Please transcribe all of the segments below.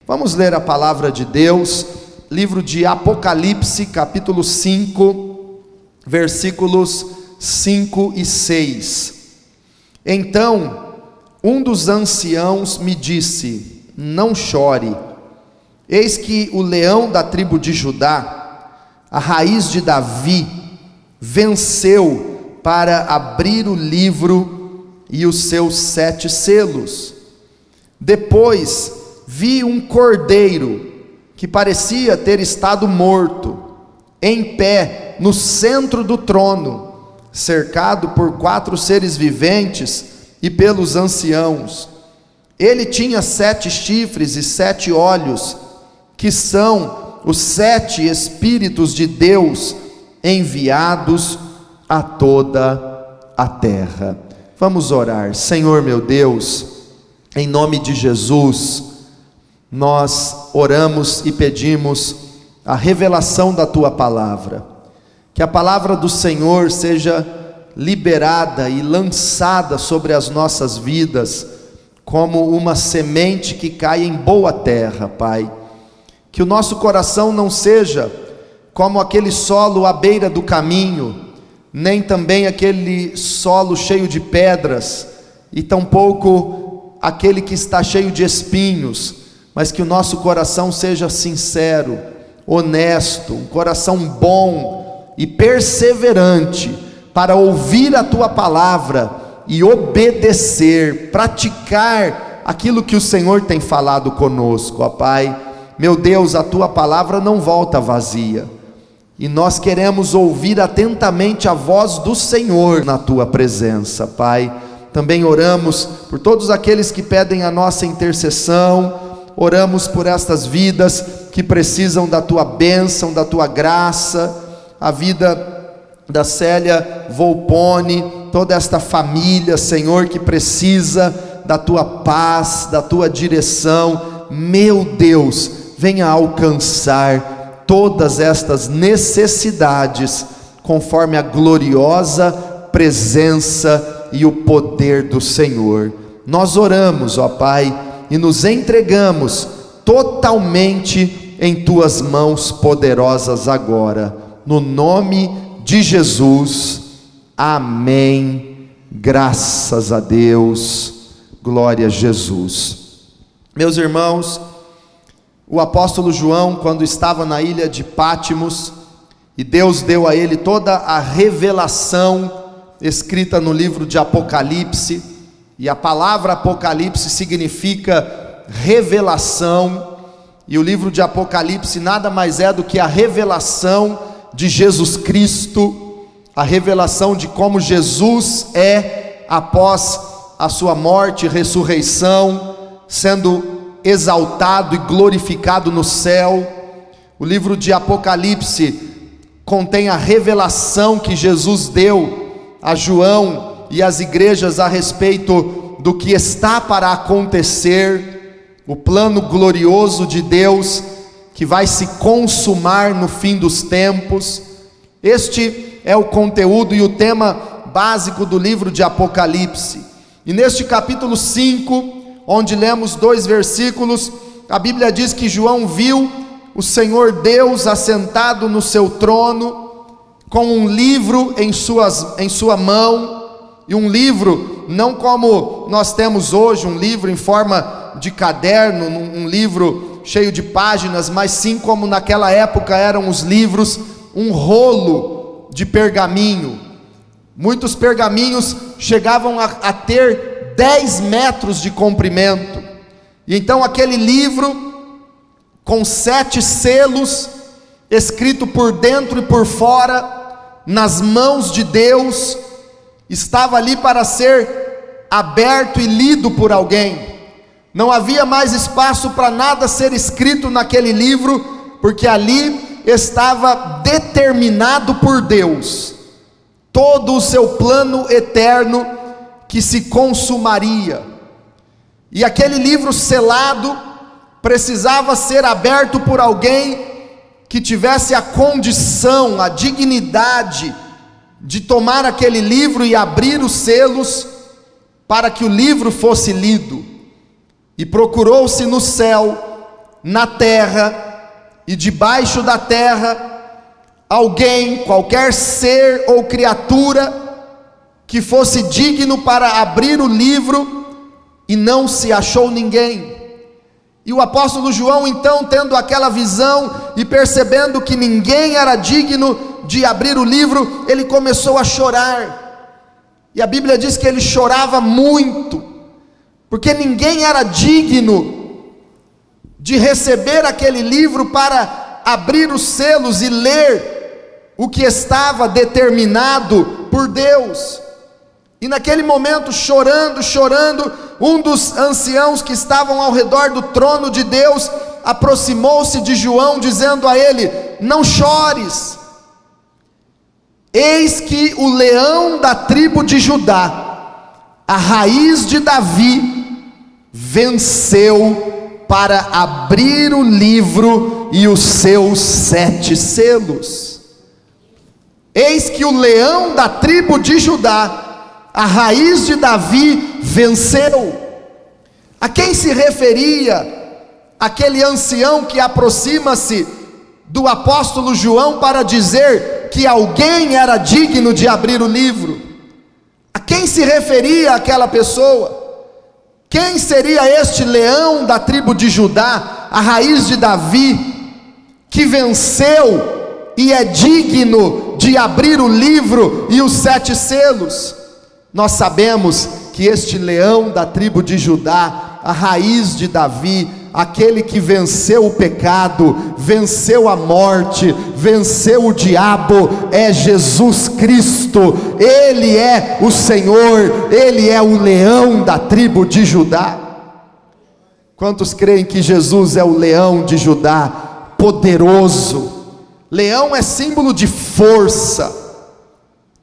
Vamos ler a palavra de Deus, livro de Apocalipse, capítulo 5, versículos 5 e 6. Então, um dos anciãos me disse: não chore, eis que o leão da tribo de Judá, a raiz de Davi, venceu para abrir o livro e os seus 7 selos. Depois vi um cordeiro que parecia ter estado morto, em pé no centro do trono, cercado por 4 seres viventes e pelos anciãos. Ele tinha 7 chifres e 7 olhos, que são os 7 Espíritos de Deus enviados a toda a terra. Vamos orar. Senhor meu Deus, em nome de Jesus, nós oramos e pedimos a revelação da Tua palavra, que a palavra do Senhor seja liberada e lançada sobre as nossas vidas, como uma semente que cai em boa terra, Pai. Que o nosso coração não seja como aquele solo à beira do caminho, nem também aquele solo cheio de pedras, e tampouco aquele que está cheio de espinhos, mas que o nosso coração seja sincero, honesto, um coração bom e perseverante, para ouvir a Tua palavra e obedecer, praticar aquilo que o Senhor tem falado conosco, ó Pai. Meu Deus, a Tua palavra não volta vazia, e nós queremos ouvir atentamente a voz do Senhor na Tua presença, Pai. Também oramos por todos aqueles que pedem a nossa intercessão, oramos por estas vidas que precisam da Tua bênção, da Tua graça, a vida da Célia Volpone, toda esta família, Senhor, que precisa da Tua paz, da Tua direção. Meu Deus, venha alcançar todas estas necessidades, conforme a gloriosa presença e o poder do Senhor. Nós oramos, ó Pai, e nos entregamos totalmente em Tuas mãos poderosas agora, no nome de Jesus, amém. Graças a Deus, glória a Jesus. Meus irmãos, o apóstolo João, quando estava na ilha de Pátimos, e Deus deu a ele toda a revelação escrita no livro de Apocalipse, e a palavra Apocalipse significa revelação, e o livro de Apocalipse nada mais é do que a revelação de Jesus Cristo, a revelação de como Jesus é após a sua morte e ressurreição, sendo exaltado e glorificado no céu. O livro de Apocalipse contém a revelação que Jesus deu a João e às igrejas a respeito do que está para acontecer, o plano glorioso de Deus que vai se consumar no fim dos tempos. Este é o conteúdo e o tema básico do livro de Apocalipse. E neste capítulo 5, onde lemos 2 versículos, a Bíblia diz que João viu o Senhor Deus assentado no seu trono, com um livro em sua mão, e um livro não como nós temos hoje, um livro em forma de caderno, um livro cheio de páginas, mas sim como naquela época eram os livros, um rolo de pergaminho. Muitos pergaminhos chegavam a ter 10 metros de comprimento, e então aquele livro com 7 selos, escrito por dentro e por fora, nas mãos de Deus, estava ali para ser aberto e lido por alguém. Não havia mais espaço para nada ser escrito naquele livro, porque ali estava determinado por Deus todo o seu plano eterno que se consumaria. E aquele livro selado precisava ser aberto por alguém que tivesse a condição, a dignidade de tomar aquele livro e abrir os selos para que o livro fosse lido. E procurou-se no céu na terra e debaixo da terra, alguém, qualquer ser ou criatura, que fosse digno para abrir o livro, e não se achou ninguém. E o apóstolo João, então, tendo aquela visão e percebendo que ninguém era digno de abrir o livro, ele começou a chorar. E a Bíblia diz que ele chorava muito, porque ninguém era digno de receber aquele livro para abrir os selos e ler o que estava determinado por Deus. E naquele momento, chorando, um dos anciãos que estavam ao redor do trono de Deus aproximou-se de João, dizendo a ele: não chores, eis que o leão da tribo de Judá, a raiz de Davi, venceu para abrir o livro e os seus 7 selos. Eis que o leão da tribo de Judá, a raiz de Davi, venceu. A quem se referia aquele ancião que aproxima-se do apóstolo João para dizer que alguém era digno de abrir o livro? A quem se referia aquela pessoa? Quem seria este leão da tribo de Judá, a raiz de Davi, que venceu e é digno de abrir o livro e os 7 selos? Nós sabemos que este leão da tribo de Judá, a raiz de Davi, aquele que venceu o pecado, venceu a morte, venceu o diabo, é Jesus Cristo. Ele é o Senhor, Ele é o leão da tribo de Judá. Quantos creem que Jesus é o leão de Judá, poderoso? Leão é símbolo de força,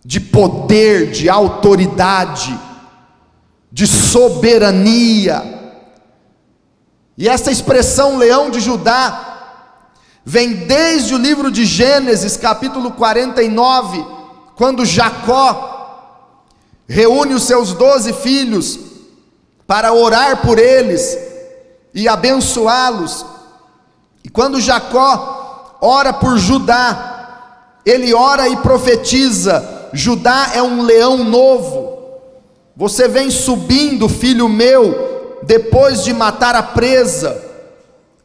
de poder, de autoridade, de soberania. E essa expressão leão de Judá vem desde o livro de Gênesis, capítulo 49, quando Jacó reúne os seus 12 filhos para orar por eles e abençoá-los. E quando Jacó ora por Judá, ele ora e profetiza: Judá é um leão novo, você vem subindo, filho meu, depois de matar a presa.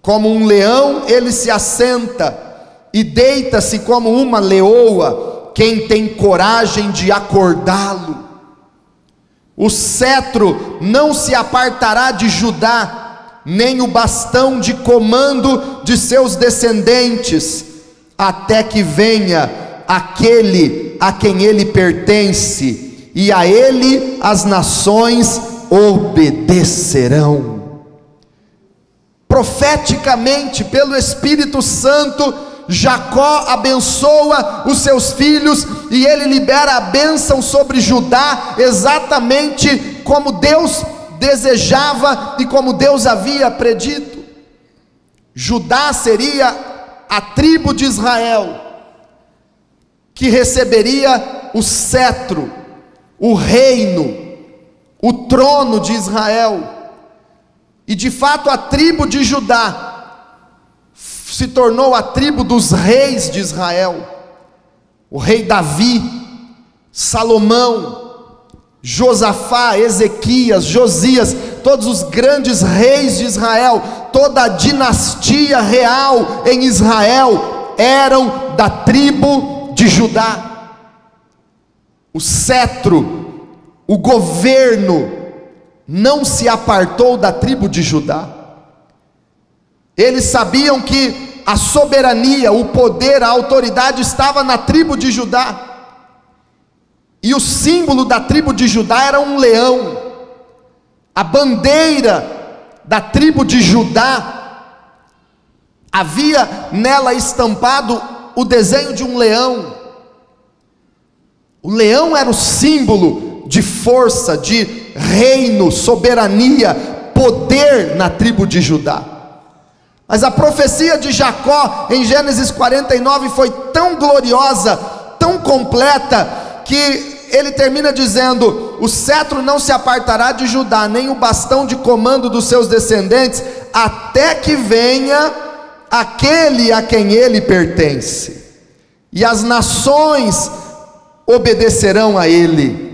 Como um leão ele se assenta e deita-se como uma leoa, quem tem coragem de acordá-lo? O cetro não se apartará de Judá, nem o bastão de comando de seus descendentes, até que venha aquele a quem ele pertence, e a ele as nações obedecerão. Profeticamente, pelo Espírito Santo, Jacó abençoa os seus filhos, e ele libera a bênção sobre Judá, exatamente como Deus desejava e como Deus havia predito. Judá seria a tribo de Israel que receberia o cetro, o reino, o trono de Israel. E de fato a tribo de Judá se tornou a tribo dos reis de Israel. O rei Davi, Salomão, Josafá, Ezequias, Josias, todos os grandes reis de Israel, toda a dinastia real em Israel eram da tribo de Judá. O cetro, o governo não se apartou da tribo de Judá. Eles sabiam que a soberania, o poder, a autoridade estava na tribo de Judá. E o símbolo da tribo de Judá era um leão. A bandeira da tribo de Judá, havia nela estampado o desenho de um leão. O leão era o símbolo de força, de reino, soberania, poder na tribo de Judá. Mas a profecia de Jacó em Gênesis 49 foi tão gloriosa, tão completa, que ele termina dizendo: o cetro não se apartará de Judá, nem o bastão de comando dos seus descendentes, até que venha aquele a quem ele pertence, e as nações obedecerão a ele.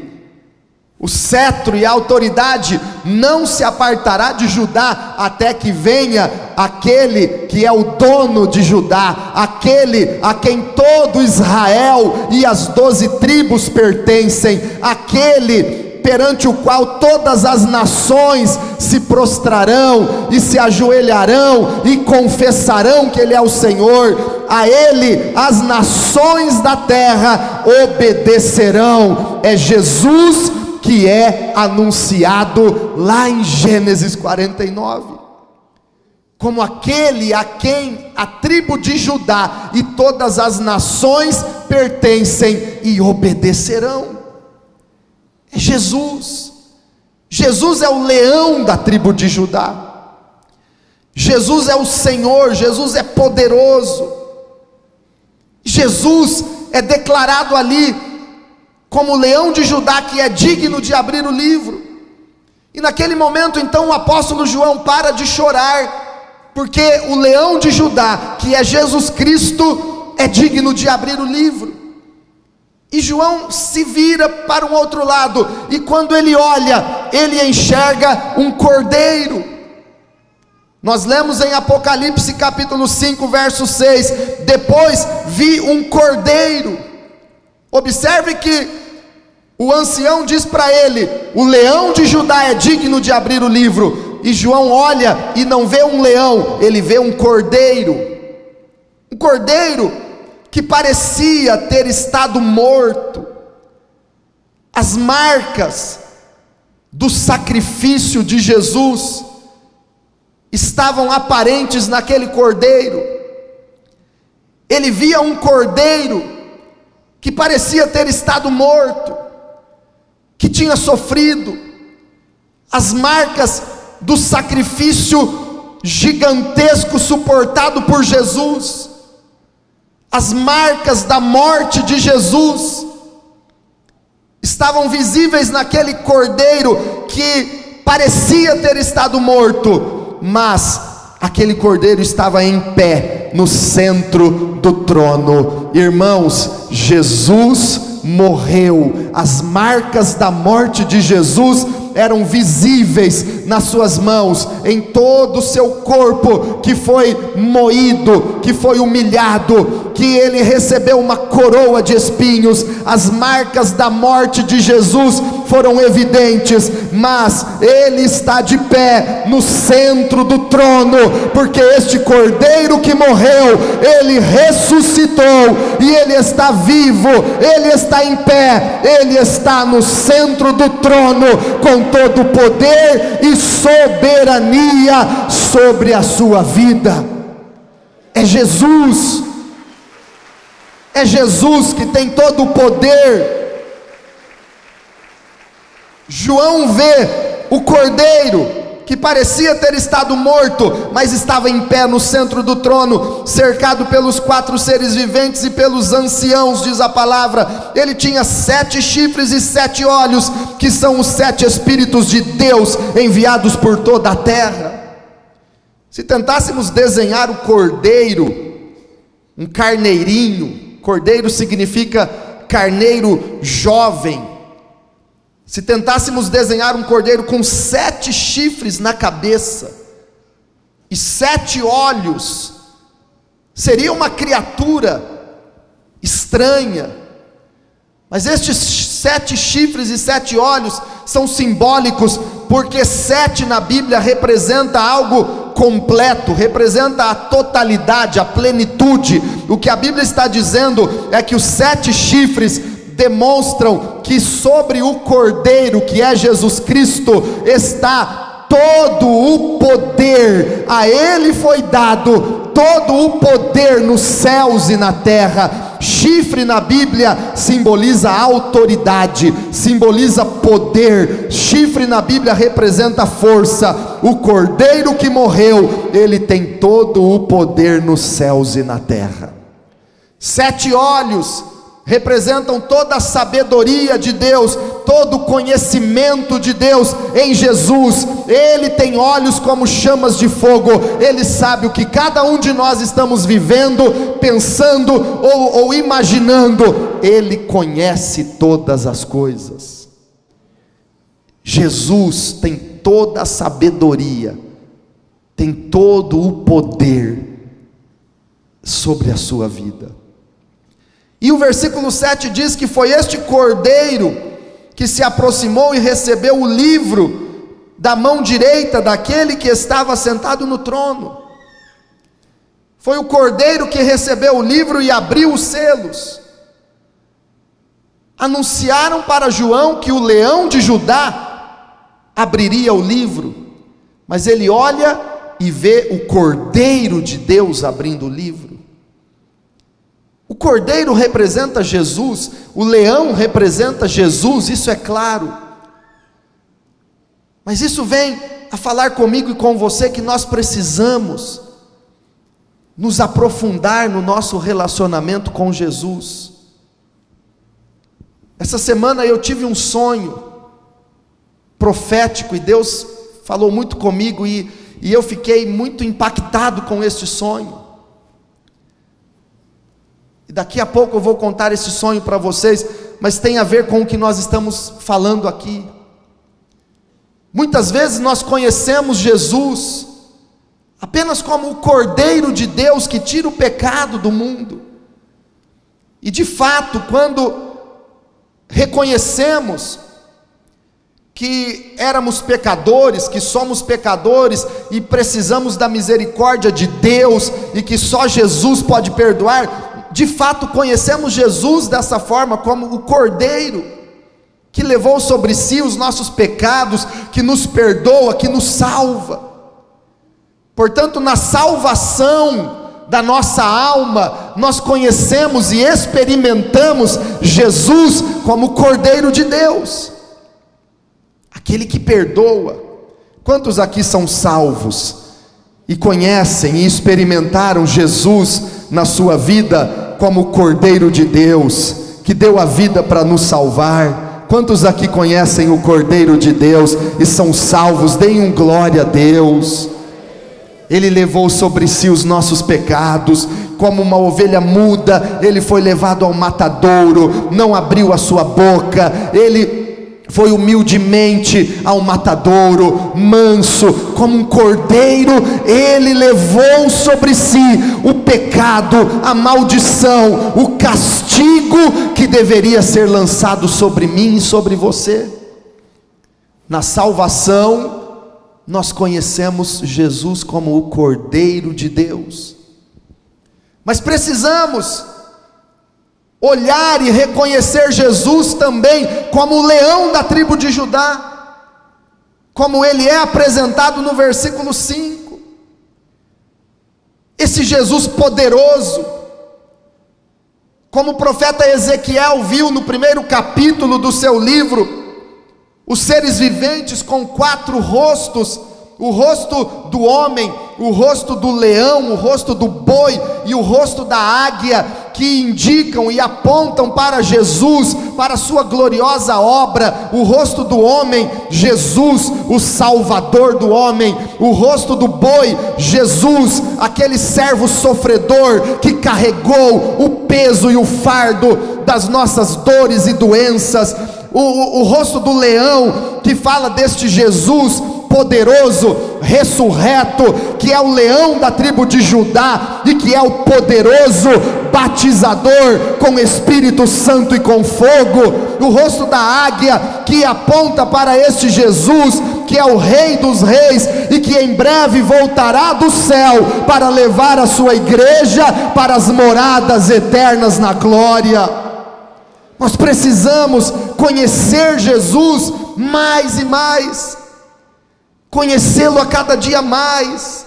O cetro e a autoridade não se apartará de Judá até que venha aquele que é o dono de Judá, aquele a quem todo Israel e as 12 tribos pertencem, aquele perante o qual todas as nações se prostrarão e se ajoelharão e confessarão que ele é o Senhor. A ele as nações da terra obedecerão. É Jesus que é anunciado lá em Gênesis 49, como aquele a quem a tribo de Judá e todas as nações pertencem e obedecerão. É Jesus. Jesus é o leão da tribo de Judá. Jesus é o Senhor, Jesus é poderoso. Jesus é declarado ali como o leão de Judá, que é digno de abrir o livro. E naquele momento então o apóstolo João para de chorar, porque o leão de Judá, que é Jesus Cristo, é digno de abrir o livro. E João se vira para um outro lado, e quando ele olha, ele enxerga um cordeiro. Nós lemos em Apocalipse capítulo 5, verso 6, depois vi um cordeiro. Observe que o ancião diz para ele: o leão de Judá é digno de abrir o livro. E João olha e não vê um leão, ele vê um cordeiro. Um cordeiro que parecia ter estado morto. As marcas do sacrifício de Jesus estavam aparentes naquele cordeiro. Ele via um cordeiro que parecia ter estado morto, que tinha sofrido. As marcas do sacrifício gigantesco suportado por Jesus, as marcas da morte de Jesus, estavam visíveis naquele cordeiro que parecia ter estado morto, mas aquele cordeiro estava em pé no centro do trono. Irmãos, Jesus morreu. As marcas da morte de Jesus eram visíveis nas suas mãos, em todo o seu corpo, que foi moído, que foi humilhado, que ele recebeu uma coroa de espinhos. As marcas da morte de Jesus foram evidentes, mas ele está de pé no centro do trono, porque este cordeiro que morreu, ele ressuscitou, e ele está vivo, ele está em pé, ele está no centro do trono, com todo o poder e soberania sobre a sua vida. É Jesus que tem todo o poder. João vê o cordeiro que parecia ter estado morto, mas estava em pé no centro do trono, cercado pelos 4 seres viventes e pelos anciãos, diz a palavra. Ele tinha 7 chifres e 7 olhos, que são os 7 Espíritos de Deus enviados por toda a terra. Se tentássemos desenhar o cordeiro, um carneirinho, cordeiro significa carneiro jovem. Se tentássemos desenhar um cordeiro com 7 chifres na cabeça e 7 olhos, seria uma criatura estranha. Mas estes 7 chifres e 7 olhos são simbólicos, porque 7 na Bíblia representa algo completo, representa a totalidade, a plenitude. O que a Bíblia está dizendo é que os 7 chifres demonstram que sobre o cordeiro, que é Jesus Cristo, está todo o poder. A ele foi dado todo o poder nos céus e na terra. Chifre na Bíblia simboliza autoridade, simboliza poder. Chifre na Bíblia representa força. O cordeiro que morreu, ele tem todo o poder nos céus e na terra. 7 olhos representam toda a sabedoria de Deus, todo o conhecimento de Deus em Jesus. Ele tem olhos como chamas de fogo, Ele sabe o que cada um de nós estamos vivendo, pensando ou imaginando. Ele conhece todas as coisas. Jesus tem toda a sabedoria, tem todo o poder sobre a sua vida. E o versículo 7 diz que foi este cordeiro que se aproximou e recebeu o livro da mão direita daquele que estava sentado no trono. Foi o cordeiro que recebeu o livro e abriu os selos. Anunciaram para João que o leão de Judá abriria o livro, mas ele olha e vê o Cordeiro de Deus abrindo o livro. O cordeiro representa Jesus, o leão representa Jesus, isso é claro. Mas isso vem a falar comigo e com você que nós precisamos nos aprofundar no nosso relacionamento com Jesus. Essa semana eu tive um sonho profético e Deus falou muito comigo e eu fiquei muito impactado com este sonho. Daqui a pouco eu vou contar esse sonho para vocês, mas tem a ver com o que nós estamos falando aqui. Muitas vezes nós conhecemos Jesus apenas como o Cordeiro de Deus que tira o pecado do mundo. E de fato, quando reconhecemos que éramos pecadores, que somos pecadores e precisamos da misericórdia de Deus e que só Jesus pode perdoar, de fato conhecemos Jesus dessa forma, como o Cordeiro que levou sobre si os nossos pecados, que nos perdoa, que nos salva. Portanto, na salvação da nossa alma, nós conhecemos e experimentamos Jesus como o Cordeiro de Deus, aquele que perdoa. Quantos aqui são salvos e conhecem e experimentaram Jesus na sua vida como o Cordeiro de Deus, que deu a vida para nos salvar? Quantos aqui conhecem o Cordeiro de Deus e são salvos? Deem um glória a Deus. Ele levou sobre si os nossos pecados, como uma ovelha muda, ele foi levado ao matadouro, não abriu a sua boca, ele foi humildemente ao matadouro, manso, como um cordeiro, ele levou sobre si o pecado, a maldição, o castigo que deveria ser lançado sobre mim e sobre você. Na salvação, nós conhecemos Jesus como o Cordeiro de Deus, mas precisamos olhar e reconhecer Jesus também como o leão da tribo de Judá, como ele é apresentado no versículo 5, esse Jesus poderoso, como o profeta Ezequiel viu no primeiro capítulo do seu livro, os seres viventes com 4 rostos, o rosto do homem, o rosto do leão, o rosto do boi e o rosto da águia, que indicam e apontam para Jesus, para a sua gloriosa obra. O rosto do homem, Jesus, o Salvador do homem. O rosto do boi, Jesus, aquele servo sofredor que carregou o peso e o fardo das nossas dores e doenças. O rosto do leão, que fala deste Jesus poderoso, ressurreto, que é o leão da tribo de Judá e que é o poderoso batizador com Espírito Santo e com fogo. O rosto da águia, que aponta para este Jesus, que é o Rei dos Reis e que em breve voltará do céu para levar a sua igreja para as moradas eternas na glória. Nós precisamos conhecer Jesus mais e mais, conhecê-lo a cada dia mais.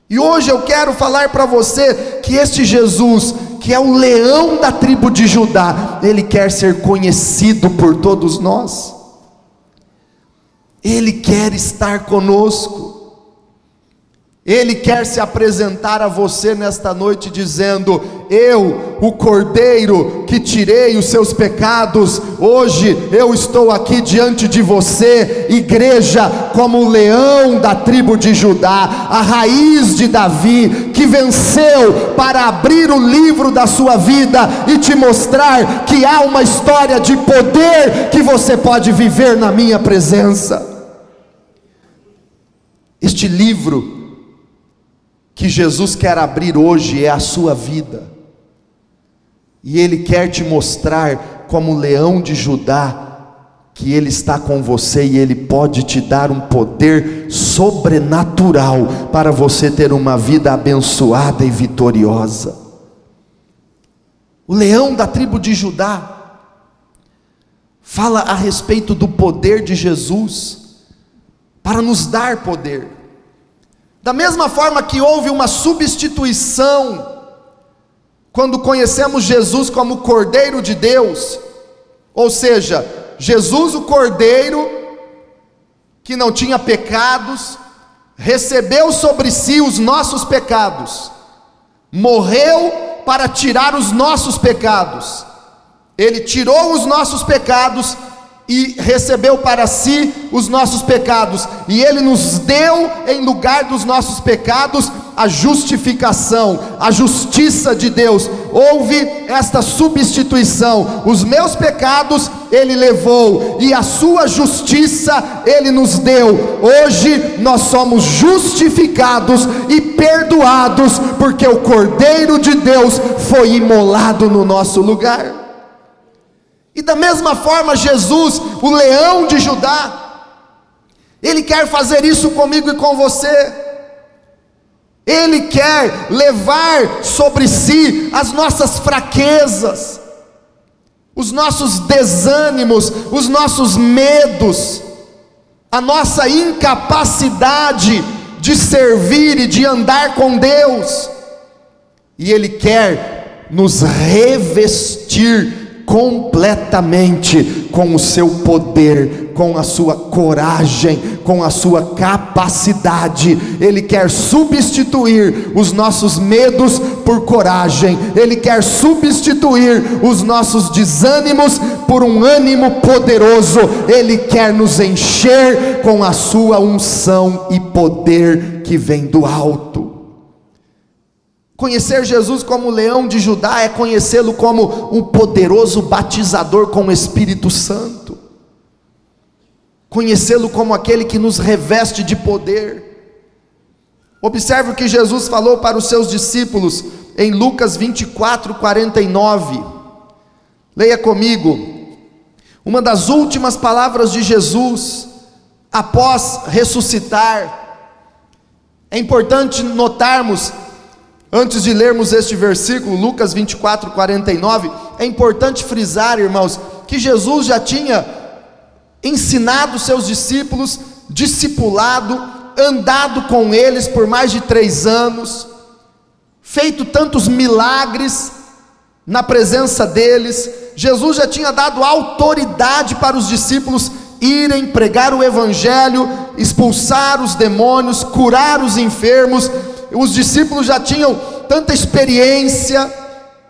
E hoje eu quero falar para você que este Jesus, que é o leão da tribo de Judá, ele quer ser conhecido por todos nós. Ele quer estar conosco. Ele quer se apresentar a você nesta noite dizendo: eu, o Cordeiro que tirei os seus pecados, hoje eu estou aqui diante de você, igreja, como o leão da tribo de Judá, a raiz de Davi, que venceu para abrir o livro da sua vida e te mostrar que há uma história de poder que você pode viver na minha presença. Este livro que Jesus quer abrir hoje é a sua vida, e Ele quer te mostrar como leão de Judá, que Ele está com você e Ele pode te dar um poder sobrenatural para você ter uma vida abençoada e vitoriosa. O leão da tribo de Judá fala a respeito do poder de Jesus para nos dar poder. Da mesma forma que houve uma substituição quando conhecemos Jesus como Cordeiro de Deus, ou seja, Jesus o Cordeiro, que não tinha pecados, recebeu sobre si os nossos pecados, morreu para tirar os nossos pecados, Ele tirou os nossos pecados e recebeu para si os nossos pecados, e Ele nos deu em lugar dos nossos pecados a justificação, a justiça de Deus. Houve esta substituição, os meus pecados Ele levou, e a sua justiça Ele nos deu. Hoje nós somos justificados e perdoados, porque o Cordeiro de Deus foi imolado no nosso lugar. E da mesma forma, Jesus, o leão de Judá, Ele quer fazer isso comigo e com você. Ele quer levar sobre si as nossas fraquezas, os nossos desânimos, os nossos medos, a nossa incapacidade de servir e de andar com Deus. E Ele quer nos revestir completamente com o seu poder, com a sua coragem, com a sua capacidade. Ele quer substituir os nossos medos por coragem, Ele quer substituir os nossos desânimos por um ânimo poderoso, Ele quer nos encher com a sua unção e poder que vem do alto. Conhecer Jesus como leão de Judá é conhecê-lo como um poderoso batizador com o Espírito Santo, conhecê-lo como aquele que nos reveste de poder. Observe o que Jesus falou para os seus discípulos em Lucas 24:49. Leia comigo, uma das últimas palavras de Jesus após ressuscitar. É importante notarmos, antes de lermos este versículo, Lucas 24:49, é importante frisar, irmãos, que Jesus já tinha ensinado seus discípulos, discipulado, andado com eles por mais de 3 anos, feito tantos milagres na presença deles. Jesus já tinha dado autoridade para os discípulos irem pregar o evangelho, expulsar os demônios, curar os enfermos. Os discípulos já tinham tanta experiência,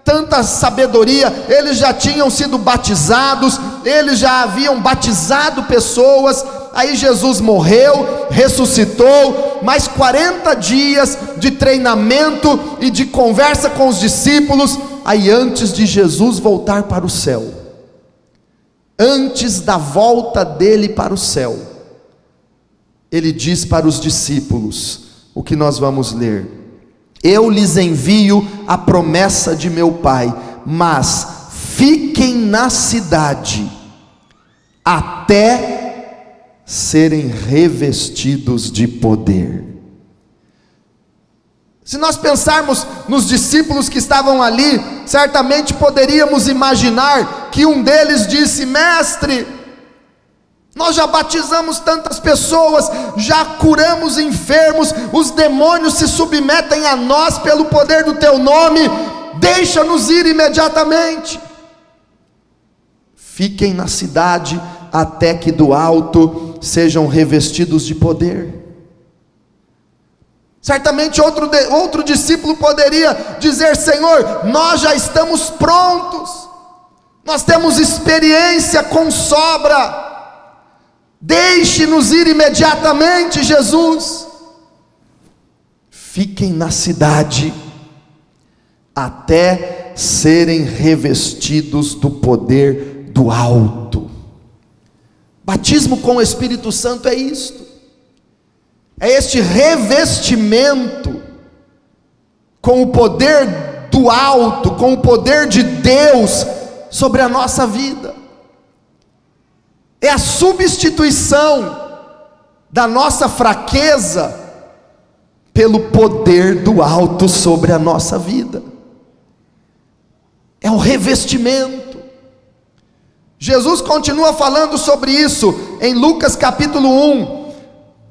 tanta sabedoria, eles já tinham sido batizados, eles já haviam batizado pessoas. Aí Jesus morreu, ressuscitou, mais 40 dias de treinamento e de conversa com os discípulos. Aí antes de Jesus voltar para o céu, antes da volta dele para o céu, ele diz para os discípulos o que nós vamos ler: eu lhes envio a promessa de meu Pai, mas fiquem na cidade até serem revestidos de poder. Se nós pensarmos nos discípulos que estavam ali, certamente poderíamos imaginar que um deles disse: mestre, nós já batizamos tantas pessoas, já curamos enfermos, os demônios se submetem a nós pelo poder do teu nome, deixa-nos ir imediatamente. Fiquem na cidade até que do alto sejam revestidos de poder. Certamente outro discípulo poderia dizer: Senhor, nós já estamos prontos, nós temos experiência com sobra, deixe-nos ir imediatamente, Jesus. Fiquem na cidade até serem revestidos do poder do alto. Batismo com o Espírito Santo é isto, é este revestimento com o poder do alto, com o poder de Deus sobre a nossa vida. É a substituição da nossa fraqueza pelo poder do alto sobre a nossa vida. É um revestimento. Jesus continua falando sobre isso em Lucas capítulo 1,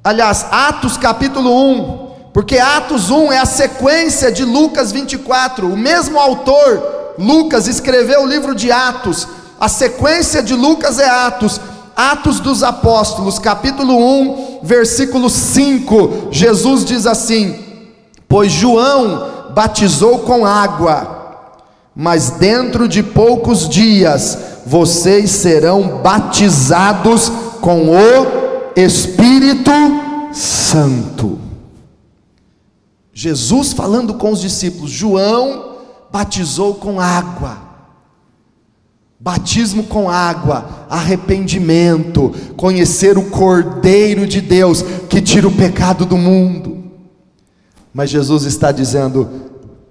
aliás, Atos capítulo 1, porque Atos 1 é a sequência de Lucas 24, o mesmo autor, Lucas, escreveu o livro de Atos, a sequência de Lucas é Atos dos Apóstolos, capítulo 1, versículo 5, Jesus diz assim: pois João batizou com água, mas dentro de poucos dias vocês serão batizados com o Espírito Santo. Jesus falando com os discípulos, João batizou com água, batismo com água, arrependimento, conhecer o Cordeiro de Deus que tira o pecado do mundo. Mas Jesus está dizendo: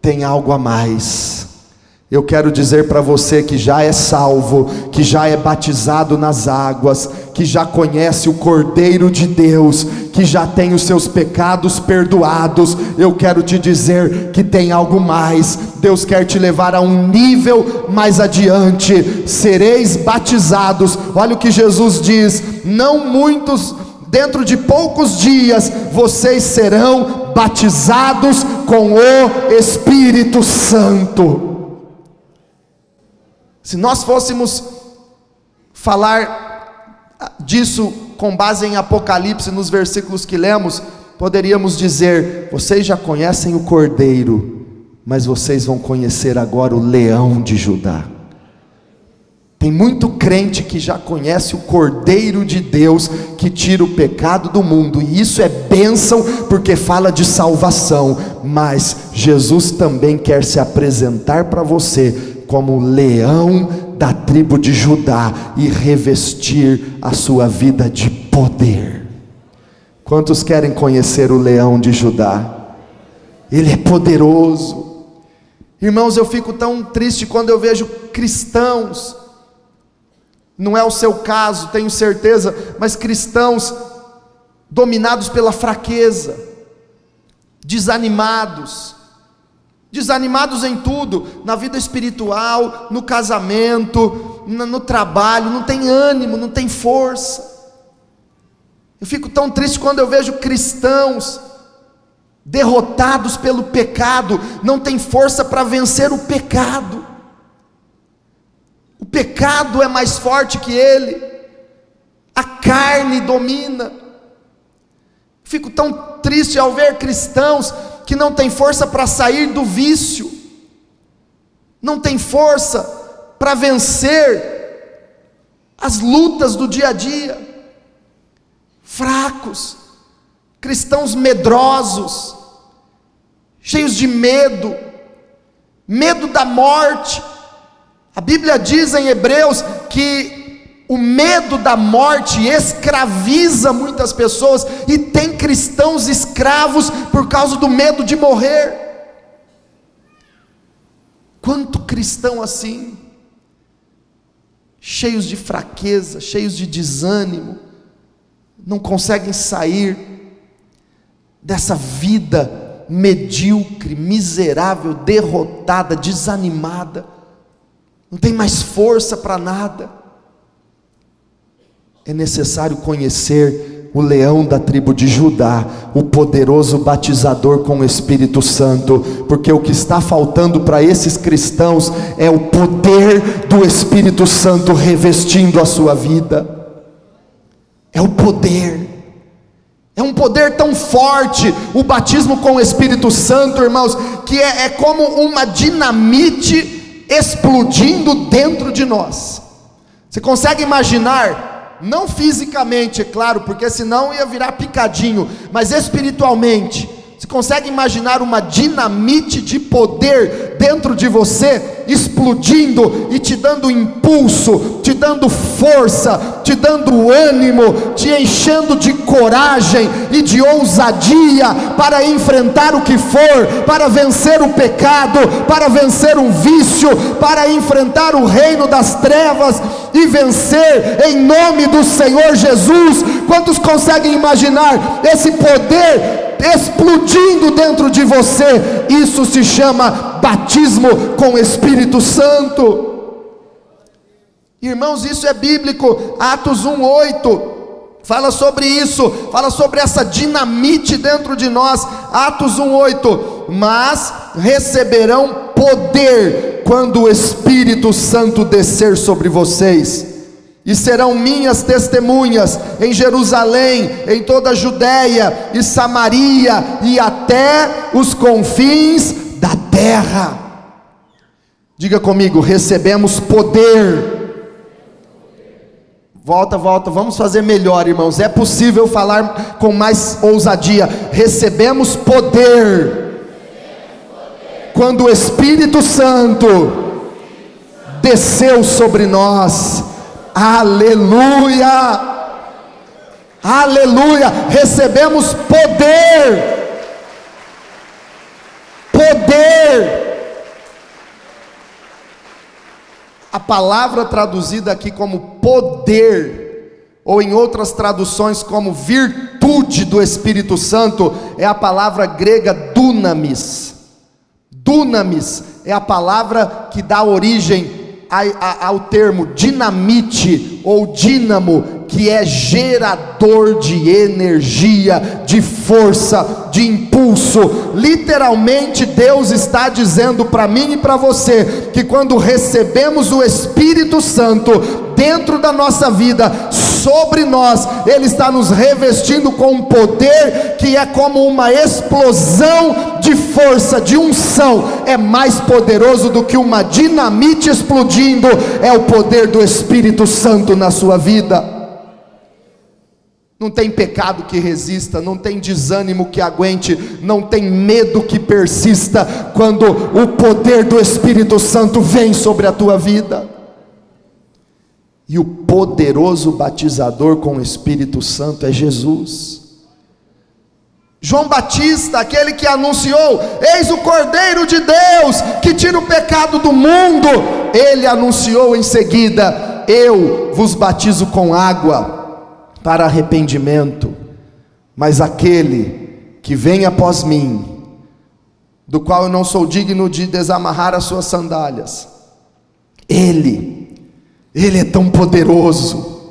tem algo a mais. Eu quero dizer para você que já é salvo, que já é batizado nas águas, que já conhece o Cordeiro de Deus, que já tem os seus pecados perdoados. Eu quero te dizer que tem algo mais. Deus quer te levar a um nível mais adiante. Sereis batizados. Olha o que Jesus diz: não muitos, dentro de poucos dias vocês serão batizados com o Espírito Santo. Se nós fôssemos falar disso com base em Apocalipse, nos versículos que lemos, poderíamos dizer: vocês já conhecem o Cordeiro, mas vocês vão conhecer agora o Leão de Judá. Tem muito crente que já conhece o Cordeiro de Deus que tira o pecado do mundo, e isso é bênção porque fala de salvação, mas Jesus também quer se apresentar para você como leão da tribo de Judá e revestir a sua vida de poder. Quantos querem conhecer o leão de Judá? Ele é poderoso. Irmãos, eu fico tão triste quando eu vejo cristãos, não é o seu caso, tenho certeza, mas cristãos dominados pela fraqueza, desanimados em tudo, na vida espiritual, no casamento, no trabalho, não tem ânimo, não tem força. Eu fico tão triste quando eu vejo cristãos derrotados pelo pecado, não tem força para vencer o pecado. O pecado é mais forte que ele, a carne domina. Fico tão triste ao ver cristãos que não tem força para sair do vício, não tem força para vencer as lutas do dia a dia, fracos, cristãos medrosos, cheios de medo da morte. A Bíblia diz em Hebreus que o medo da morte escraviza muitas pessoas, e tem cristãos escravos por causa do medo de morrer. Quanto cristão assim, cheios de fraqueza, cheios de desânimo, não conseguem sair dessa vida medíocre, miserável, derrotada, desanimada, não tem mais força para nada. É necessário conhecer o leão da tribo de Judá, o poderoso batizador com o Espírito Santo, porque o que está faltando para esses cristãos é o poder do Espírito Santo revestindo a sua vida. É o poder, É um poder tão forte, o batismo com o Espírito Santo, irmãos, que é como uma dinamite explodindo dentro de nós. Você consegue imaginar, não fisicamente, é claro, porque senão ia virar picadinho, mas espiritualmente, você consegue imaginar uma dinamite de poder dentro de você, explodindo e te dando impulso, te dando força, te dando ânimo, te enchendo de coragem e de ousadia para enfrentar o que for, para vencer o pecado, para vencer um vício, para enfrentar o reino das trevas e vencer em nome do Senhor Jesus. Quantos conseguem imaginar esse poder explodindo dentro de você? Isso se chama batismo com o Espírito Santo. Irmãos, isso é bíblico. Atos 1:8 fala sobre isso, fala sobre essa dinamite dentro de nós. Atos 1:8: mas receberão poder quando o Espírito Santo descer sobre vocês, e serão minhas testemunhas em Jerusalém, em toda a Judéia e Samaria e até os confins da terra. Diga comigo: recebemos poder. Volta, vamos fazer melhor, irmãos. É possível falar com mais ousadia. Recebemos poder quando o Espírito Santo desceu sobre nós. Aleluia, aleluia, recebemos poder, a palavra traduzida aqui como poder, ou em outras traduções como virtude do Espírito Santo, é a palavra grega dunamis. Dunamis é a palavra que dá origem ao termo dinamite ou dínamo, que é gerador de energia, de força, de impulso. Literalmente Deus está dizendo para mim e para você, que quando recebemos o Espírito Santo dentro da nossa vida, sobre nós, Ele está nos revestindo com um poder que é como uma explosão de força, de unção. É mais poderoso do que uma dinamite explodindo, é o poder do Espírito Santo na sua vida. Não tem pecado que resista, não tem desânimo que aguente, não tem medo que persista, quando o poder do Espírito Santo vem sobre a tua vida. E o poderoso batizador com o Espírito Santo é Jesus. João Batista, aquele que anunciou: eis o Cordeiro de Deus, que tira o pecado do mundo. Ele anunciou em seguida: eu vos batizo com água para arrependimento, mas aquele que vem após mim, do qual eu não sou digno de desamarrar as suas sandálias, Ele é tão poderoso,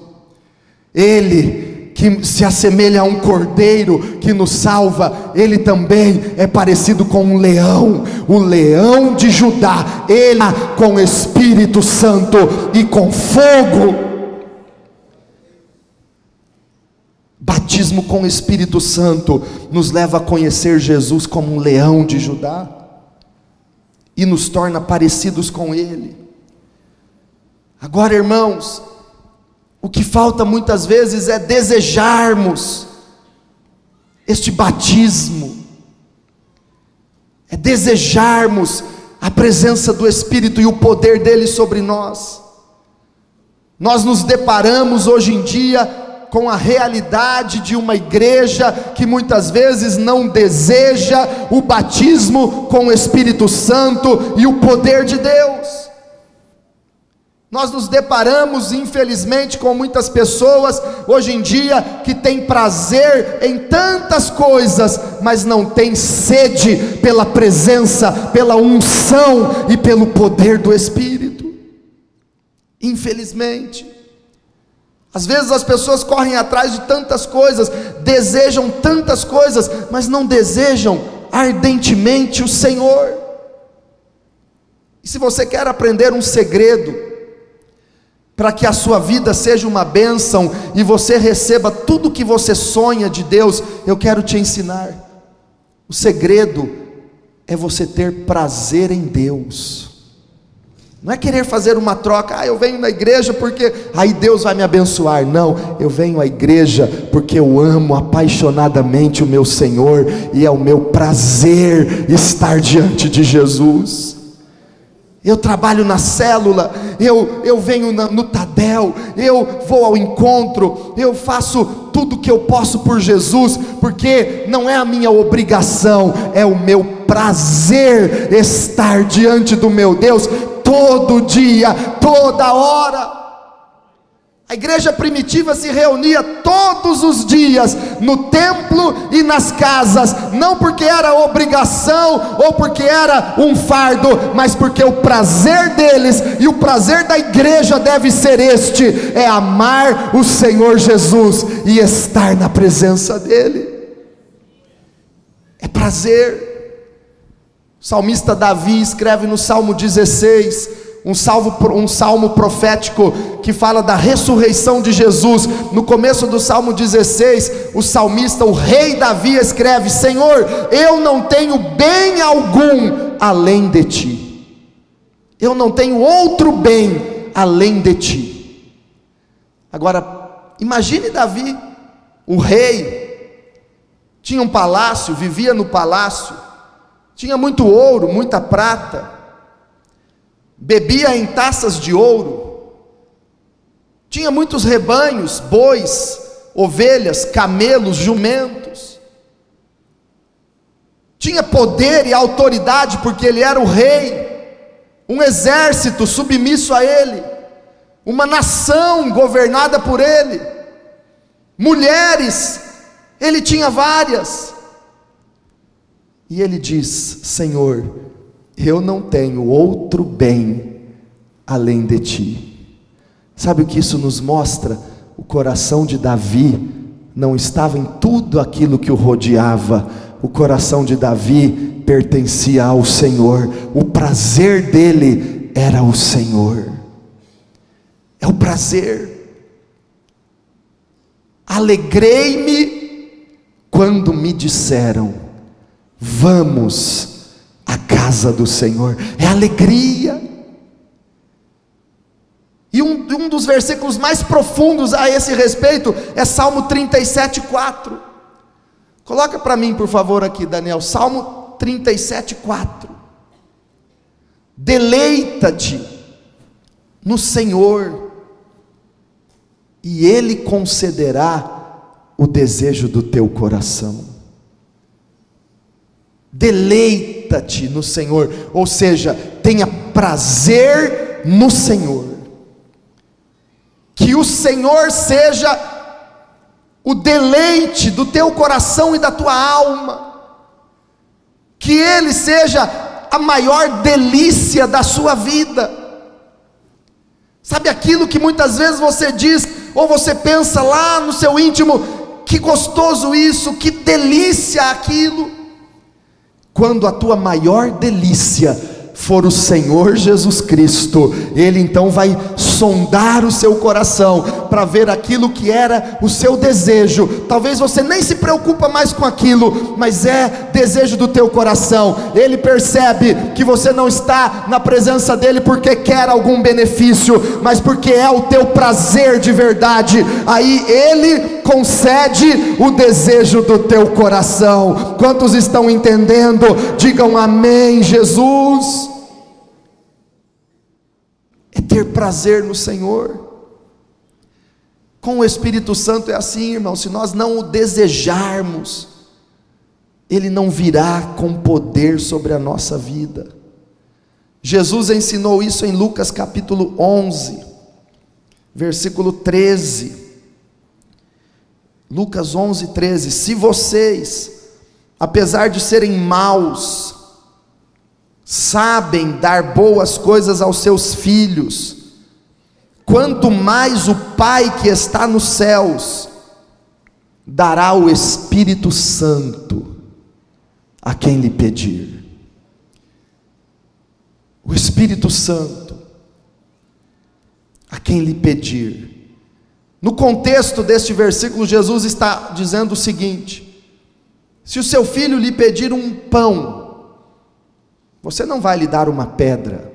Ele que se assemelha a um cordeiro que nos salva, Ele também é parecido com um leão, o leão de Judá. Ele com Espírito Santo e com fogo. Batismo com o Espírito Santo nos leva a conhecer Jesus como um leão de Judá e nos torna parecidos com Ele. Agora, irmãos, o que falta muitas vezes é desejarmos este batismo, é desejarmos a presença do Espírito e o poder dele sobre nós. Nós nos deparamos hoje em dia com a realidade de uma igreja que muitas vezes não deseja o batismo com o Espírito Santo e o poder de Deus. Nós nos deparamos, infelizmente, com muitas pessoas hoje em dia que têm prazer em tantas coisas, mas não têm sede pela presença, pela unção e pelo poder do Espírito. Infelizmente, às vezes as pessoas correm atrás de tantas coisas, desejam tantas coisas, mas não desejam ardentemente o Senhor. E se você quer aprender um segredo para que a sua vida seja uma bênção e você receba tudo que você sonha de Deus, eu quero te ensinar. O segredo é você ter prazer em Deus. Não é querer fazer uma troca, eu venho na igreja porque aí Deus vai me abençoar. Não, eu venho à igreja porque eu amo apaixonadamente o meu Senhor, e é o meu prazer estar diante de Jesus. Eu trabalho na célula, eu venho no Tadel, eu vou ao encontro, eu faço tudo que eu posso por Jesus, porque não é a minha obrigação, é o meu prazer estar diante do meu Deus, todo dia, toda hora. A igreja primitiva se reunia todos os dias, no templo e nas casas, não porque era obrigação, ou porque era um fardo, mas porque o prazer deles, e o prazer da igreja deve ser este, é amar o Senhor Jesus, e estar na presença dEle, é prazer. O salmista Davi escreve no Salmo 16, um salmo profético que fala da ressurreição de Jesus. No começo do Salmo 16, o salmista, o rei Davi, escreve: Senhor, eu não tenho bem algum além de ti, eu não tenho outro bem além de ti. Agora, imagine Davi, o rei, tinha um palácio, vivia no palácio, tinha muito ouro, muita prata, bebia em taças de ouro, tinha muitos rebanhos, bois, ovelhas, camelos, jumentos, tinha poder e autoridade, porque ele era o rei, um exército submisso a ele, uma nação governada por ele, mulheres, ele tinha várias, e ele diz: Senhor, eu não tenho outro bem além de ti. Sabe o que isso nos mostra? O coração de Davi não estava em tudo aquilo que o rodeava, o coração de Davi pertencia ao Senhor, o prazer dele era o Senhor, é o prazer. Alegrei-me quando me disseram: vamos a casa do Senhor, é alegria. E um dos versículos mais profundos a esse respeito é Salmo 37:4. Coloca para mim, por favor, aqui, Daniel, Salmo 37:4. Deleita-te no Senhor, e Ele concederá o desejo do teu coração. Deleita-te no Senhor, ou seja, tenha prazer no Senhor, que o Senhor seja o deleite do teu coração e da tua alma, que Ele seja a maior delícia da sua vida. Sabe aquilo que muitas vezes você diz, ou você pensa lá no seu íntimo: que gostoso isso, que delícia aquilo. Quando a tua maior delícia for o Senhor Jesus Cristo, Ele então vai sondar o seu coração, para ver aquilo que era o seu desejo. Talvez você nem se preocupa mais com aquilo, mas é desejo do teu coração. Ele percebe que você não está na presença dEle porque quer algum benefício, mas porque é o teu prazer de verdade. Aí Ele concede o desejo do teu coração. Quantos estão entendendo? Digam amém, Jesus. É ter prazer no Senhor. Com o Espírito Santo é assim, irmão. Se nós não o desejarmos, Ele não virá com poder sobre a nossa vida. Jesus ensinou isso em Lucas capítulo 11, versículo 13. Lucas 11, 13. Se vocês, apesar de serem maus, sabem dar boas coisas aos seus filhos, quanto mais o Pai que está nos céus dará o Espírito Santo a quem lhe pedir. O Espírito Santo, quem lhe pedir. No contexto deste versículo, Jesus está dizendo o seguinte: se o seu filho lhe pedir um pão, você não vai lhe dar uma pedra.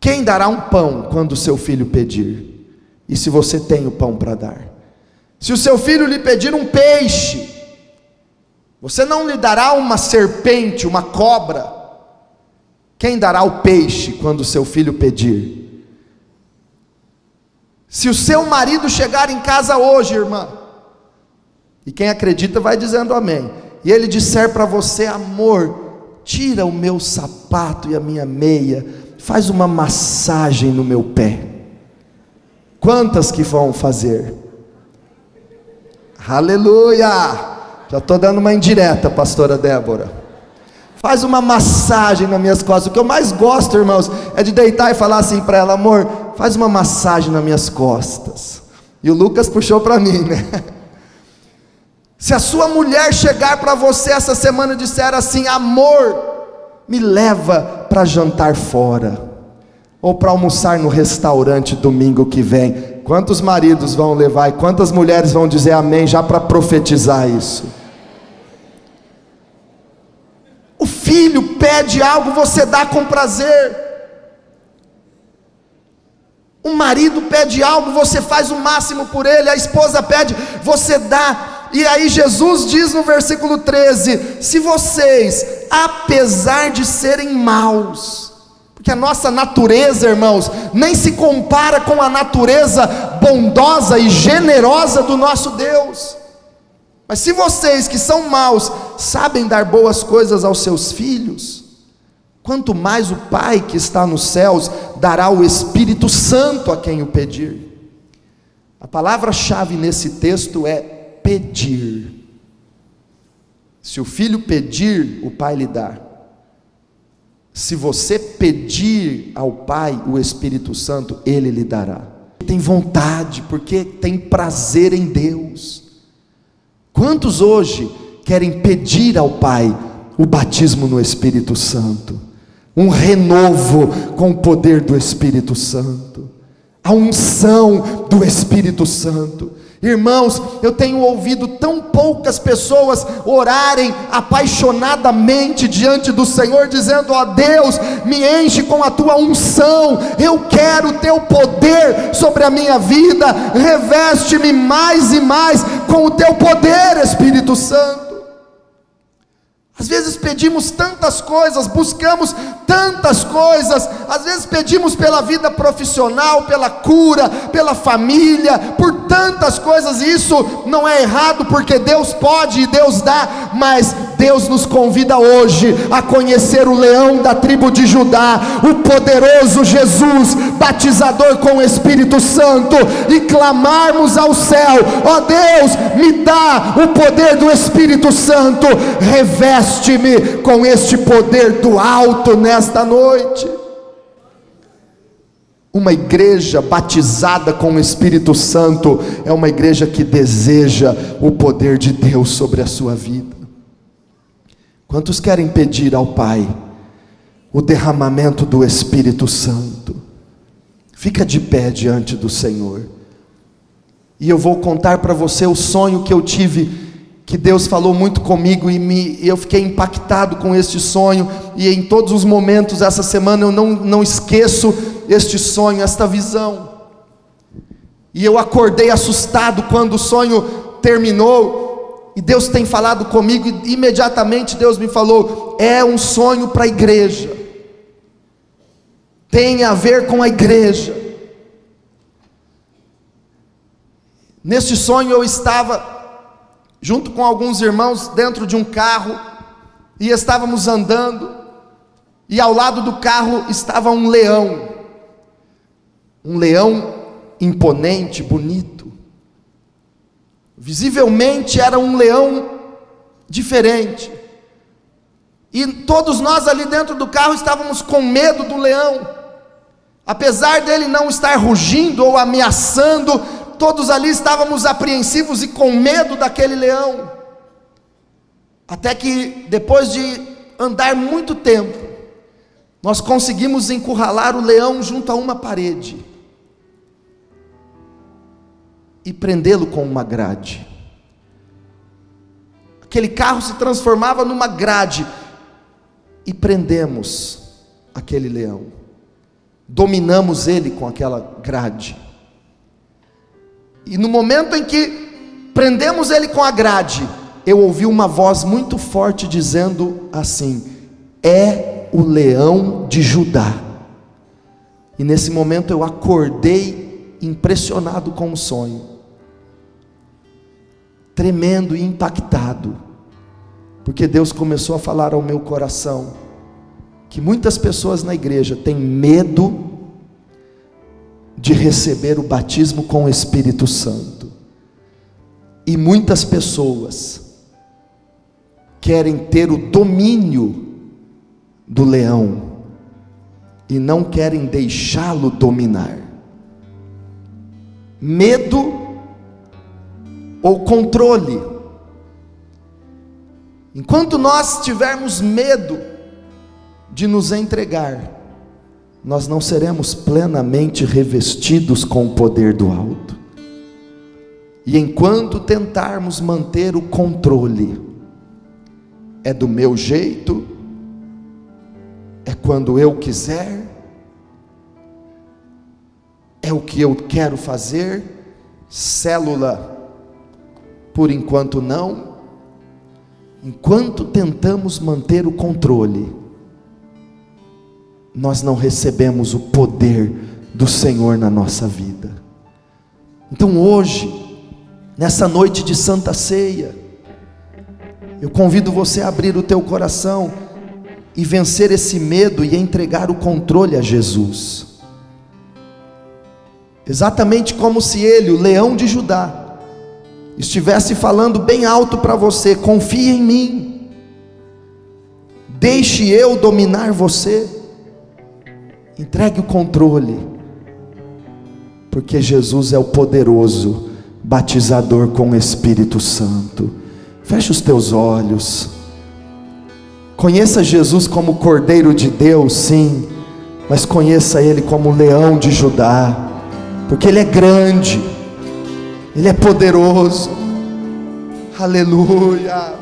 Quem dará um pão quando o seu filho pedir? E se você tem o pão para dar? Se o seu filho lhe pedir um peixe, você não lhe dará uma serpente, uma cobra. Quem dará o peixe quando o seu filho pedir? Se o seu marido chegar em casa hoje, irmã, e quem acredita vai dizendo amém, e ele disser para você: amor, tira o meu sapato e a minha meia, faz uma massagem no meu pé. Quantas que vão fazer? Aleluia! Já estou dando uma indireta, pastora Débora. Faz uma massagem nas minhas costas. O que eu mais gosto, irmãos, é de deitar e falar assim para ela: amor, faz uma massagem nas minhas costas. E o Lucas puxou para mim, né? Se a sua mulher chegar para você essa semana e disser assim: amor, me leva para jantar fora, ou para almoçar no restaurante domingo que vem. Quantos maridos vão levar e quantas mulheres vão dizer amém já para profetizar isso? O filho pede algo, você dá com prazer. O marido pede algo, você faz o máximo por ele. A esposa pede, você dá. E aí Jesus diz no versículo 13: se vocês, apesar de serem maus, porque a nossa natureza, irmãos, nem se compara com a natureza bondosa e generosa do nosso Deus. Mas se vocês que são maus sabem dar boas coisas aos seus filhos, quanto mais o Pai que está nos céus dará o Espírito Santo a quem o pedir. A palavra-chave nesse texto é pedir. Se o filho pedir, o Pai lhe dá. Se você pedir ao Pai o Espírito Santo, Ele lhe dará. Tem vontade, porque tem prazer em Deus. Quantos hoje querem pedir ao Pai o batismo no Espírito Santo? Um renovo com o poder do Espírito Santo, a unção do Espírito Santo. Irmãos, eu tenho ouvido tão poucas pessoas orarem apaixonadamente diante do Senhor, dizendo: ó Deus, me enche com a tua unção, eu quero o teu poder sobre a minha vida, reveste-me mais e mais com o teu poder, Espírito Santo. Às vezes pedimos tantas coisas, buscamos tantas coisas, às vezes pedimos pela vida profissional, pela cura, pela família, por tantas coisas, e isso não é errado, porque Deus pode e Deus dá, mas Deus nos convida hoje a conhecer o leão da tribo de Judá, o poderoso Jesus, batizador com o Espírito Santo, e clamarmos ao céu: ó Deus, me dá o poder do Espírito Santo, reveste-me com este poder do alto nesta noite. Uma igreja batizada com o Espírito Santo é uma igreja que deseja o poder de Deus sobre a sua vida. Quantos querem pedir ao Pai o derramamento do Espírito Santo? Fica de pé diante do Senhor, e eu vou contar para você o sonho que eu tive, que Deus falou muito comigo, e eu fiquei impactado com este sonho, e em todos os momentos essa semana eu não esqueço este sonho, esta visão. E eu acordei assustado quando o sonho terminou, e Deus tem falado comigo, e imediatamente Deus me falou: é um sonho para a igreja, tem a ver com a igreja. Neste sonho eu estava junto com alguns irmãos dentro de um carro, e estávamos andando, e ao lado do carro estava um leão imponente, bonito, visivelmente era um leão diferente, e todos nós ali dentro do carro estávamos com medo do leão, apesar dele não estar rugindo ou ameaçando, todos ali estávamos apreensivos e com medo daquele leão, até que depois de andar muito tempo, nós conseguimos encurralar o leão junto a uma parede, e prendê-lo com uma grade. Aquele carro se transformava numa grade e prendemos aquele leão. Dominamos ele com aquela grade. E no momento em que prendemos ele com a grade, eu ouvi uma voz muito forte dizendo assim: é o leão de Judá. E nesse momento eu acordei impressionado com o sonho, tremendo e impactado, porque Deus começou a falar ao meu coração que muitas pessoas na igreja têm medo de receber o batismo com o Espírito Santo, e muitas pessoas querem ter o domínio do leão e não querem deixá-lo dominar. Medo ou controle. Enquanto nós tivermos medo de nos entregar, nós não seremos plenamente revestidos com o poder do alto. E enquanto tentarmos manter o controle, é do meu jeito, é quando eu quiser, é o que eu quero fazer, célula, por enquanto não. Enquanto tentamos manter o controle, nós não recebemos o poder do Senhor na nossa vida. Então hoje, nessa noite de Santa Ceia, eu convido você a abrir o teu coração e vencer esse medo e entregar o controle a Jesus. Exatamente como se ele, o leão de Judá, estivesse falando bem alto para você: confie em mim, deixe eu dominar você, entregue o controle, porque Jesus é o poderoso batizador com o Espírito Santo. Feche os teus olhos. Conheça Jesus como Cordeiro de Deus, sim, mas conheça Ele como Leão de Judá, porque Ele é grande, Ele é poderoso. Aleluia,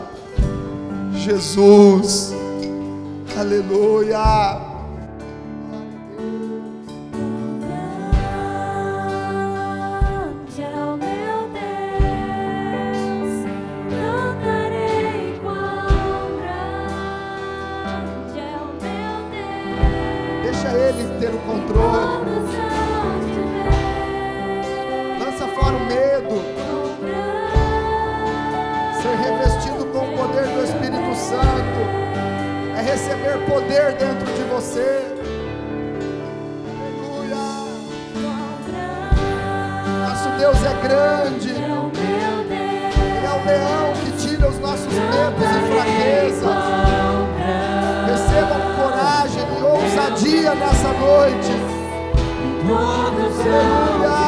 Jesus, aleluia. Deixa Ele ter o controle. Lança fora o medo. Ser revestido com o poder do Espírito Santo é receber poder dentro de você. Aleluia. Nosso Deus é grande. Ele é o leão que tira os nossos medos e fraquezas. Recebam coragem e ousadia nessa noite. Aleluia.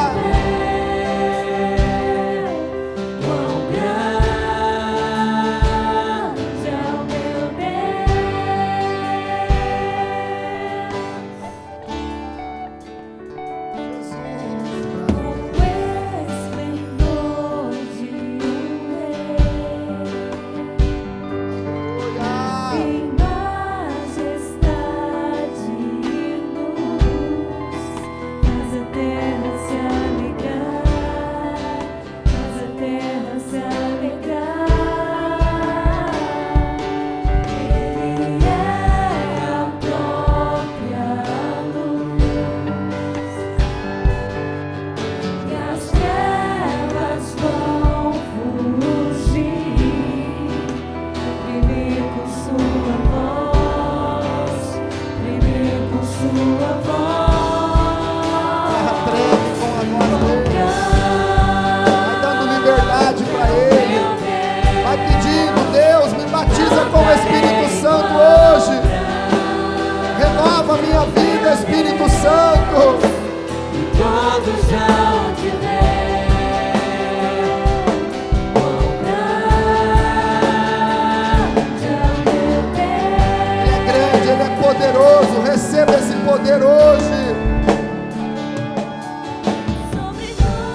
Espírito Santo, e todos hão de ver quão grande é o meu Deus. Ele é grande, Ele é poderoso. Receba esse poder hoje. Sobre todo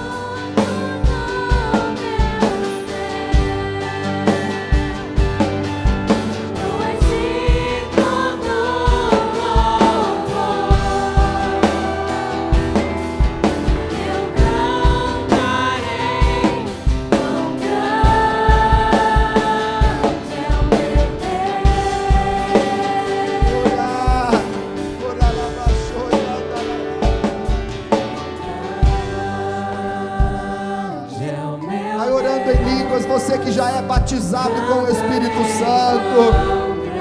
que já é batizado com o Espírito Santo.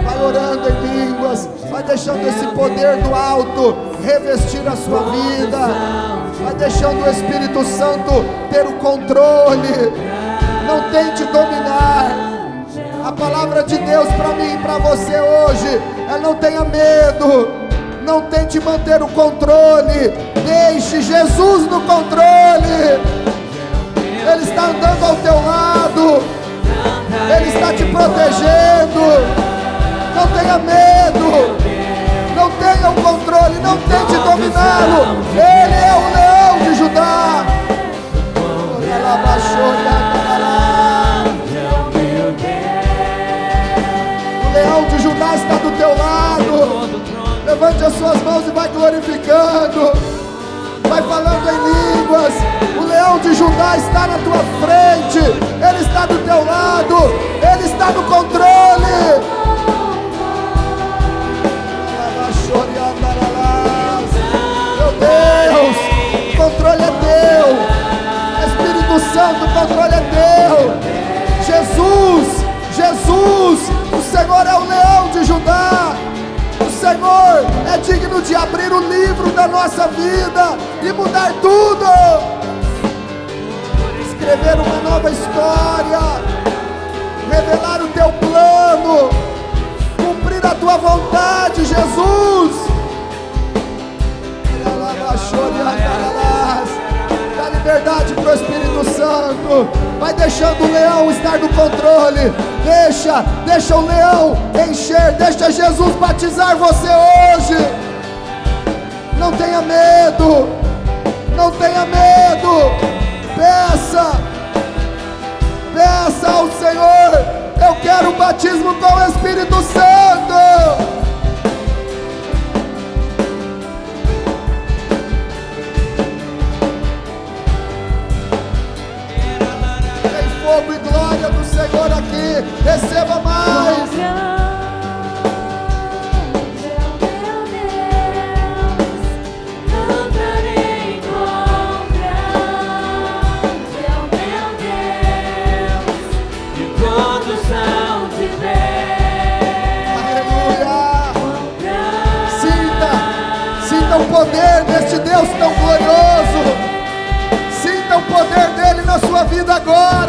Vai orando em línguas, vai deixando esse poder do alto revestir a sua vida, vai deixando o Espírito Santo ter o controle. Não tente dominar. A palavra de Deus para mim e para você hoje é: não tenha medo, não tente manter o controle, deixe Jesus no controle. Ele está andando ao teu lado, Ele está te protegendo. Não tenha medo, não tenha o controle, não tente dominá-lo. Ele é o leão de Judá. O leão de Judá está do teu lado. Levante as suas mãos e vai glorificando, vai falando em línguas. O leão de Judá está na tua frente, ele está do teu lado, ele está no controle. Meu Deus, o controle é teu. Espírito Santo, o controle é teu. Jesus, o Senhor é o leão de Judá. O Senhor é digno de abrir o livro da nossa vida e mudar tudo, escrever uma nova história, revelar o teu plano, cumprir a tua vontade, Jesus. Dá liberdade para o Espírito Santo. Vai deixando o leão estar no controle. Deixa o leão encher. Deixa Jesus batizar você hoje. Não tenha medo. Não tenha medo. Peça ao Senhor: eu quero o batismo com o Espírito Santo. Fogo e glória do Senhor aqui. Receba mais. Cantarei com grande é o meu Deus, e todos hão de ver. Aleluia. Sinta o poder deste Deus tão glorioso. Sinta o poder dele na sua vida agora.